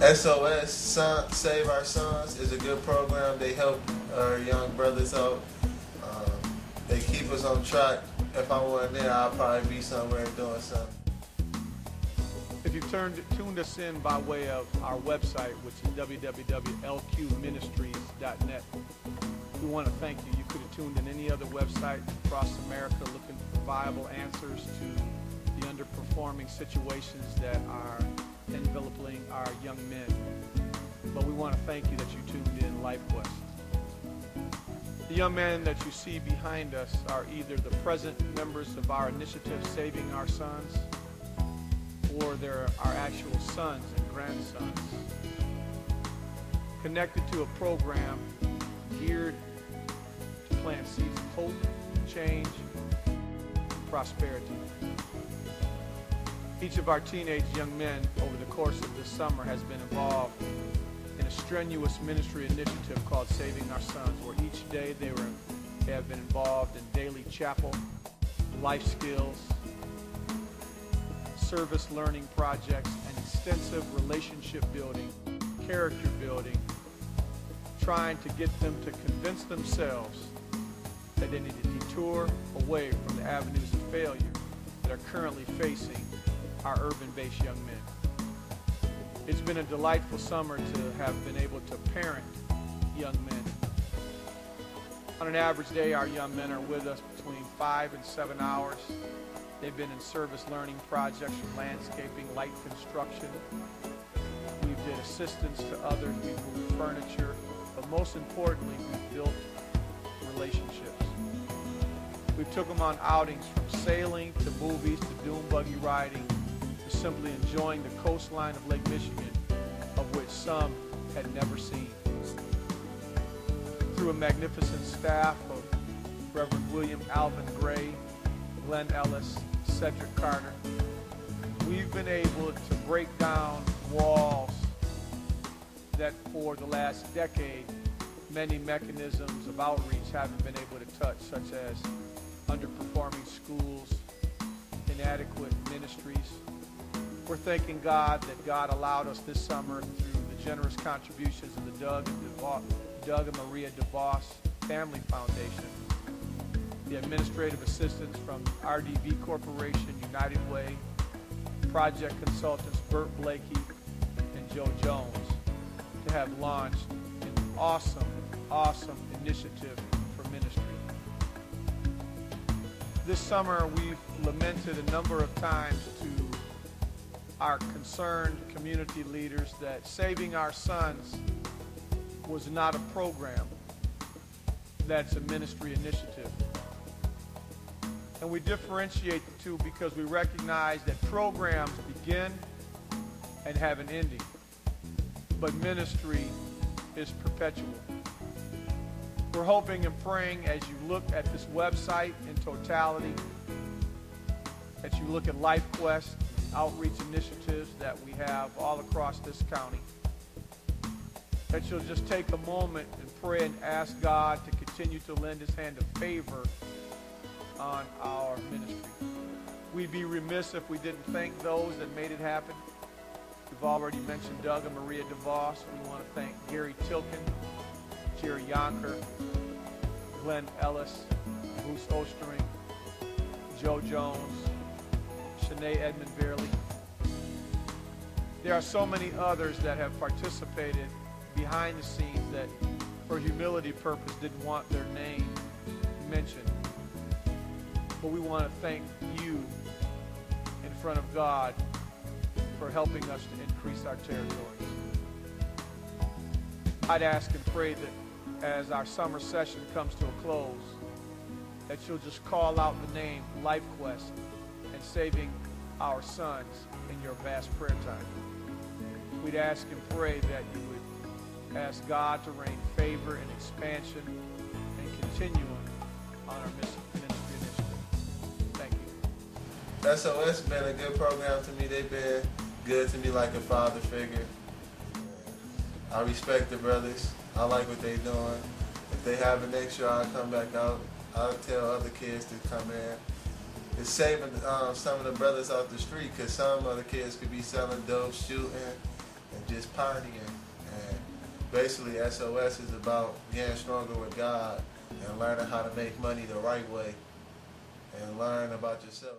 SOS, Save Our Sons, is a good program. They help our young brothers out. Um, they keep us on track. If I wasn't there, I'd probably be somewhere doing something. If you've tuned us in by way of our website, which is www.lqministries.net, we want to thank you. You could have tuned in any other website across America looking for viable answers to the underperforming situations that are enveloping our young men. But we want to thank you that you tuned in LifeQuest. The young men that you see behind us are either the present members of our initiative, Saving Our Sons, or they're our actual sons and grandsons, connected to a program geared to plant seeds of hope, change, and prosperity. Each of our teenage young men over the course of this summer has been involved in a strenuous ministry initiative called Saving Our Sons, where each day they have been involved in daily chapel, life skills, service learning projects, and extensive relationship building, character building, trying to get them to convince themselves that they need to detour away from the avenues of failure that are currently facing our urban-based young men. It's been a delightful summer to have been able to parent young men. On an average day, our young men are with us between 5 and 7 hours. They've been in service learning projects from landscaping, light construction. We've did assistance to others. We've moved furniture. But most importantly, we've built relationships. We've took them on outings from sailing to movies to dune buggy riding to simply enjoying the coastline of Lake Michigan, of which some had never seen. Through a magnificent staff of Reverend William Alvin Gray, Glenn Ellis, Cedric Carter, we've been able to break down walls that for the last decade many mechanisms of outreach haven't been able to touch, such as underperforming schools, inadequate ministries. We're thanking God that God allowed us this summer through the generous contributions of the Doug and Maria DeVos Family Foundation, the administrative assistance from RDV Corporation, United Way, project consultants Bert Blakey and Joe Jones, to have launched an awesome initiative for ministry. This summer, we've lamented a number of times to our concerned community leaders that Saving Our Sons was not a program, that's a ministry initiative. And we differentiate the two because we recognize that programs begin and have an ending, but ministry is perpetual. We're hoping and praying as you look at this website in totality, that you look at LifeQuest, outreach initiatives that we have all across this county, that you'll just take a moment and pray and ask God to continue to lend his hand of favor on our ministry. We'd be remiss if we didn't thank those that made it happen. We've already mentioned Doug and Maria DeVos. We want to thank Gary Tilkin, Jerry Yonker, Glenn Ellis, Bruce Ostering, Joe Jones, Shanae Edmund Verley. There are so many others that have participated behind the scenes that for humility purpose didn't want their name mentioned. But we want to thank you in front of God for helping us to increase our territories. I'd ask and pray that as our summer session comes to a close, that you'll just call out the name LifeQuest and Saving Our Sons in your vast prayer time. We'd ask and pray that you would ask God to rain favor and expansion and continuum on our ministry initiative. Thank you. SOS been a good program to me. They've been good to me like a father figure. I respect the brothers. I like what they're doing. If they have an extra, I'll come back out. I'll tell other kids to come in. It's saving some of the brothers off the street because some other kids could be selling dope, shooting, and just partying. And basically SOS is about getting stronger with God and learning how to make money the right way and learn about yourself.